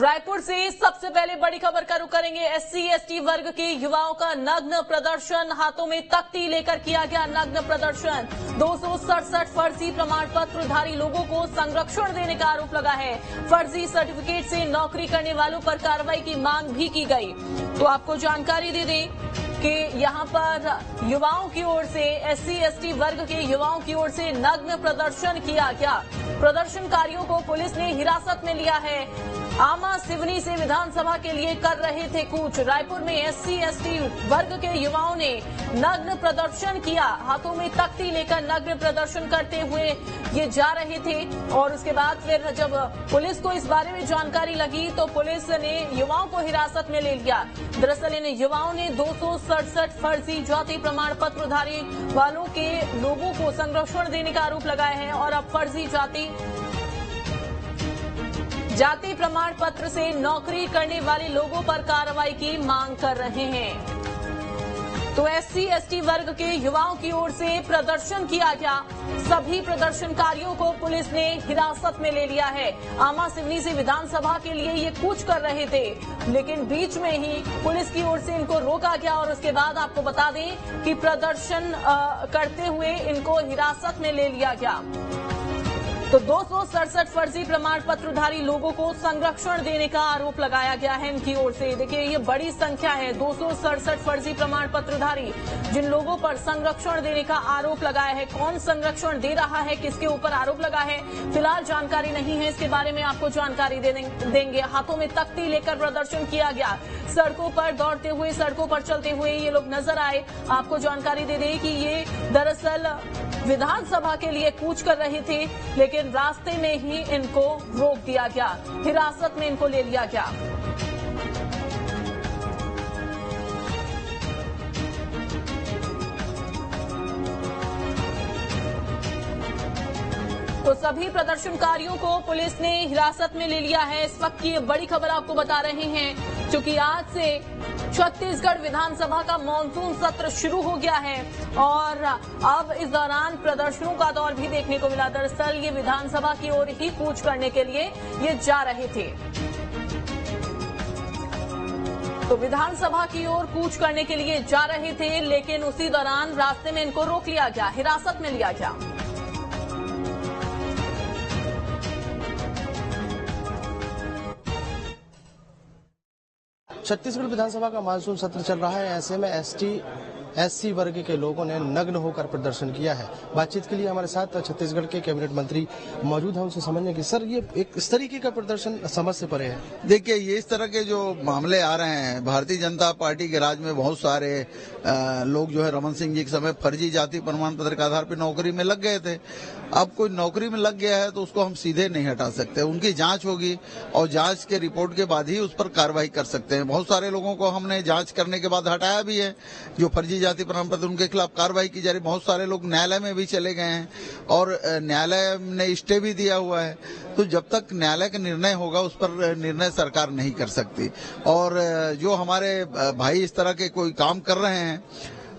रायपुर से सबसे पहले बड़ी खबर का रुख करेंगे। एससी एसटी वर्ग के युवाओं का नग्न प्रदर्शन, हाथों में तख्ती लेकर किया गया नग्न प्रदर्शन। 267 फर्जी प्रमाण पत्रधारी लोगों को संरक्षण देने का आरोप लगा है। फर्जी सर्टिफिकेट से नौकरी करने वालों पर कार्रवाई की मांग भी की गई। तो आपको जानकारी दे दें कि यहां पर युवाओं की ओर से, एससी एसटी वर्ग के युवाओं की ओर से नग्न प्रदर्शन किया गया। प्रदर्शनकारियों को पुलिस ने हिरासत में लिया है। आमा सिवनी से विधानसभा के लिए कर रहे थे कूच। रायपुर में एससी एसटी वर्ग के युवाओं ने नग्न प्रदर्शन किया। हाथों में तख्ती लेकर नग्न प्रदर्शन करते हुए ये जा रहे थे और उसके बाद फिर जब पुलिस को इस बारे में जानकारी लगी तो पुलिस ने युवाओं को हिरासत में ले लिया। दरअसल इन युवाओं ने 267 फर्जी जाति प्रमाण पत्रधारी वालों के लोगों को संरक्षण देने का आरोप लगाया है और अब फर्जी जाति प्रमाण पत्र से नौकरी करने वाले लोगों पर कार्रवाई की मांग कर रहे हैं। तो एससी एसटी वर्ग के युवाओं की ओर से प्रदर्शन किया गया। सभी प्रदर्शनकारियों को पुलिस ने हिरासत में ले लिया है। आमा सिवनी से विधानसभा के लिए ये कूच कर रहे थे, लेकिन बीच में ही पुलिस की ओर से इनको रोका गया और उसके बाद आपको बता दें कि प्रदर्शन करते हुए इनको हिरासत में ले लिया गया। तो 267 फर्जी प्रमाण पत्रधारी लोगों को संरक्षण देने का आरोप लगाया गया है इनकी ओर से। देखिए ये बड़ी संख्या है, 267 फर्जी प्रमाण पत्रधारी जिन लोगों पर संरक्षण देने का आरोप लगाया है। कौन संरक्षण दे रहा है, किसके ऊपर आरोप लगा है, फिलहाल जानकारी नहीं है। इसके बारे में आपको जानकारी देंगे। हाथों में तख्ती लेकर प्रदर्शन किया गया। सड़कों पर दौड़ते हुए, सड़कों पर चलते हुए ये लोग नजर आए। आपको जानकारी दे दें कि ये दरअसल विधानसभा के लिए कूच कर रहे थे, लेकिन रास्ते में ही इनको रोक दिया गया, हिरासत में इनको ले लिया गया। तो सभी प्रदर्शनकारियों को पुलिस ने हिरासत में ले लिया है। इस वक्त की बड़ी खबर आपको बता रहे हैं, क्योंकि आज से छत्तीसगढ़ विधानसभा का मॉनसून सत्र शुरू हो गया है और अब इस दौरान प्रदर्शनों का दौर भी देखने को मिला। दरअसल ये विधानसभा की ओर ही कूच करने के लिए ये जा रहे थे। तो विधानसभा की ओर कूच करने के लिए जा रहे थे, लेकिन उसी दौरान रास्ते में इनको रोक लिया गया, हिरासत में लिया गया। छत्तीसगढ़ विधानसभा का मानसून सत्र चल रहा है। ऐसे में एससी वर्ग के लोगों ने नग्न होकर प्रदर्शन किया है। बातचीत के लिए हमारे साथ छत्तीसगढ़ के कैबिनेट मंत्री मौजूद हैं। उनसे समझने की सर ये एक इस तरीके का प्रदर्शन समझ से परे है। देखिए ये इस तरह के जो मामले आ रहे हैं, भारतीय जनता पार्टी के राज में बहुत सारे लोग जो है रमन सिंह जी के समय फर्जी जाति प्रमाण पत्र के आधार पर नौकरी में लग गए थे। अब कोई नौकरी में लग गया है तो उसको हम सीधे नहीं हटा सकते, उनकी जांच होगी और जांच के रिपोर्ट के बाद ही उस पर कार्रवाई कर सकते हैं। बहुत सारे लोगों को हमने जांच करने के बाद हटाया भी है, जो फर्जी जाति प्रमाण पत्र उनके खिलाफ कार्रवाई की जा रही। बहुत सारे लोग न्यायालय में भी चले गए हैं और न्यायालय ने स्टे भी दिया हुआ है। तो जब तक न्यायालय का निर्णय होगा उस पर निर्णय सरकार नहीं कर सकती। और जो हमारे भाई इस तरह के कोई काम कर रहे हैं,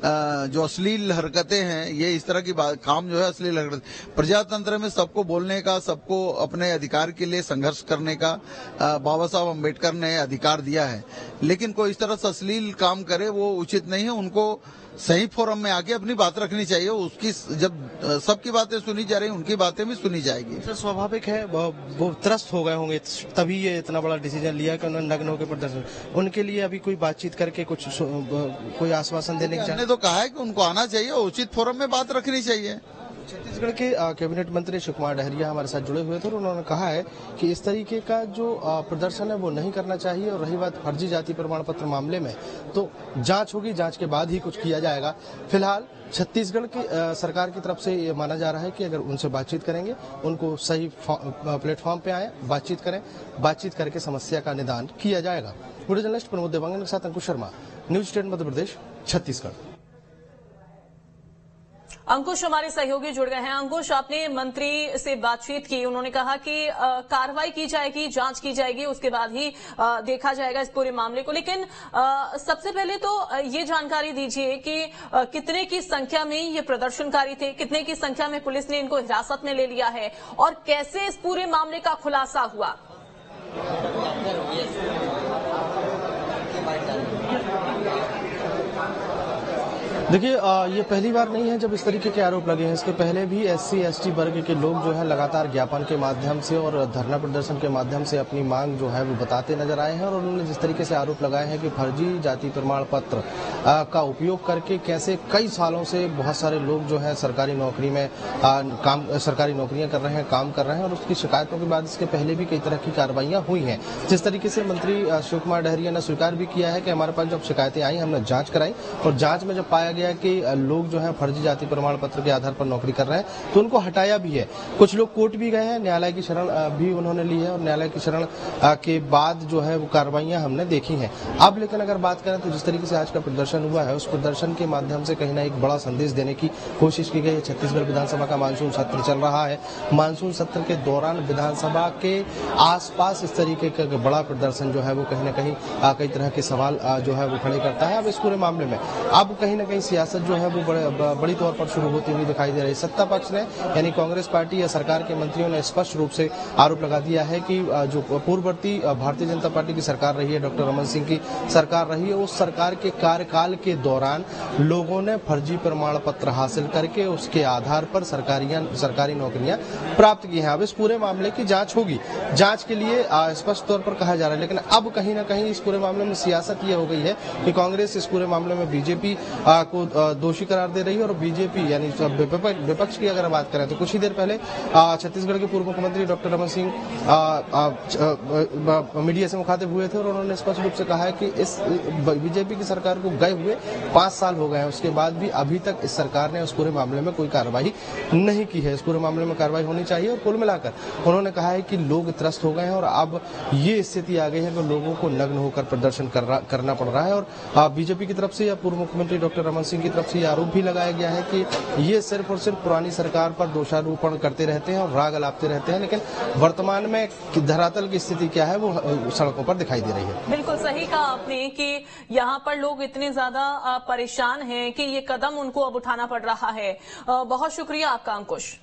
जो अश्लील हरकतें हैं, ये इस तरह की काम जो है अश्लील हरकत, प्रजातंत्र में सबको बोलने का, सबको अपने अधिकार के लिए संघर्ष करने का बाबा साहब अम्बेडकर ने अधिकार दिया है। लेकिन कोई इस तरह से अश्लील काम करे वो उचित नहीं है। उनको सही फोरम में आके अपनी बात रखनी चाहिए। उसकी जब सबकी बातें सुनी जा रही हैं, उनकी बातें भी सुनी जाएगी। सर स्वाभाविक है वो त्रस्त हो गए होंगे, तभी ये इतना बड़ा डिसीजन लिया कि उन्होंने नग्न होकर प्रदर्शन। उनके लिए अभी कोई बातचीत करके कुछ कोई आश्वासन देने की हमने तो कहा है कि उनको आना चाहिए, उचित फोरम में बात रखनी चाहिए। छत्तीसगढ़ के कैबिनेट मंत्री शिव कुमार डहरिया हमारे साथ जुड़े हुए थे और उन्होंने कहा है कि इस तरीके का जो प्रदर्शन है वो नहीं करना चाहिए। और रही बात फर्जी जाति प्रमाण पत्र मामले में, तो जांच होगी, जांच के बाद ही कुछ किया जाएगा। फिलहाल छत्तीसगढ़ की सरकार की तरफ से ये माना जा रहा है कि अगर उनसे बातचीत करेंगे, उनको सही प्लेटफॉर्म पे आए, बातचीत करें, बातचीत करके समस्या का निदान किया जाएगा। वीडियो जर्नलिस्ट प्रमोद देवांगन के साथ अंकुश शर्मा, न्यूज 10 मध्य प्रदेश, छत्तीसगढ़। अंकुश हमारे सहयोगी जुड़ गए हैं। अंकुश, आपने मंत्री से बातचीत की, उन्होंने कहा कि कार्रवाई की जाएगी, जांच की जाएगी, उसके बाद ही देखा जाएगा इस पूरे मामले को। लेकिन सबसे पहले तो ये जानकारी दीजिए कि कितने की संख्या में ये प्रदर्शनकारी थे, कितने की संख्या में पुलिस ने इनको हिरासत में ले लिया है और कैसे इस पूरे मामले का खुलासा हुआ? देखिए, ये पहली बार नहीं है जब इस तरीके के आरोप लगे हैं। इसके पहले भी SC/ST वर्ग के लोग जो है लगातार ज्ञापन के माध्यम से और धरना प्रदर्शन के माध्यम से अपनी मांग जो है वो बताते नजर आए हैं और उन्होंने जिस तरीके से आरोप लगाए हैं कि फर्जी जाति प्रमाण पत्र का उपयोग करके कैसे कई सालों से बहुत सारे लोग जो है सरकारी नौकरी में सरकारी नौकरियां कर रहे हैं, काम कर रहे हैं और उसकी शिकायतों के बाद इसके पहले भी कई तरह की कार्रवाइयां हुई हैं। जिस तरीके से मंत्री शिव कुमार डहरिया ने स्वीकार भी किया है कि हमारे पास जब शिकायतें आई हमने जांच कराई और जांच में जब पाया गया कि लोग जो है फर्जी जाति प्रमाण पत्र के आधार पर नौकरी कर रहे हैं तो उनको हटाया भी है। कुछ लोग कोर्ट भी गए हैं, न्यायालय की शरण भी उन्होंने ली है और न्यायालय की शरण के बाद जो है वो कार्रवाइयां हमने देखी हैं। अब लेकिन अगर बात करें तो जिस तरीके से आज का प्रदर्शन हुआ है उस प्रदर्शन के माध्यम से कहीं ना एक बड़ा संदेश देने की कोशिश की गई है। छत्तीसगढ़ विधानसभा का मानसून सत्र चल रहा है। मानसून सत्र के दौरान विधानसभा के आसपास इस तरीके का बड़ा प्रदर्शन जो है वो कहीं ना कहीं कई तरह के सवाल जो है वो खड़े करता है। अब इस पूरे मामले में अब कहीं ना कहीं सियासत जो है वो बड़ी तौर पर शुरू होती हुई दिखाई दे रही है। सत्ता पक्ष ने यानी कांग्रेस पार्टी या सरकार के मंत्रियों ने स्पष्ट रूप से आरोप लगा दिया है कि जो पूर्ववर्ती भारतीय जनता पार्टी की सरकार रही है, डॉक्टर रमन सिंह की सरकार रही है, उस सरकार के कार्यकाल के दौरान लोगों ने फर्जी प्रमाण पत्र हासिल करके उसके आधार पर सरकारी नौकरियां प्राप्त की हैं। अब इस पूरे मामले की जांच होगी। जांच के लिए स्पष्ट तौर पर कहा जा रहा है, लेकिन अब कहीं ना कहीं इस पूरे मामले में सियासत ये हो गई है कि कांग्रेस इस पूरे मामले में बीजेपी को दोषी करार दे रही है और बीजेपी यानी विपक्ष की अगर बात करें तो कुछ ही देर पहले छत्तीसगढ़ के पूर्व मुख्यमंत्री डॉक्टर रमन सिंह मीडिया से मुखातिब हुए थे और उन्होंने स्पष्ट रूप से कहा है कि इस बीजेपी की सरकार को गए हुए 5 साल हो गए हैं, उसके बाद भी अभी तक इस सरकार ने उस पूरे मामले में कोई कार्रवाई नहीं की है। इस पूरे मामले में कार्रवाई होनी चाहिए और कुल मिलाकर उन्होंने कहा है कि लोग त्रस्त हो गए हैं और अब ये स्थिति आ गई है कि लोगों को नग्न होकर प्रदर्शन करना पड़ रहा है। और बीजेपी की तरफ से या पूर्व मुख्यमंत्री डॉक्टर रमन सिंह की तरफ से आरोप भी लगाया गया है कि ये सिर्फ और सिर्फ पुरानी सरकार पर दोषारोपण करते रहते हैं और राग अलापते रहते हैं, लेकिन वर्तमान में धरातल की स्थिति क्या है वो सड़कों पर दिखाई दे रही है। बिल्कुल सही कहा आपने कि यहाँ पर लोग इतने ज्यादा परेशान हैं कि ये कदम उनको अब उठाना पड़ रहा है। बहुत शुक्रिया आपका अंकुश।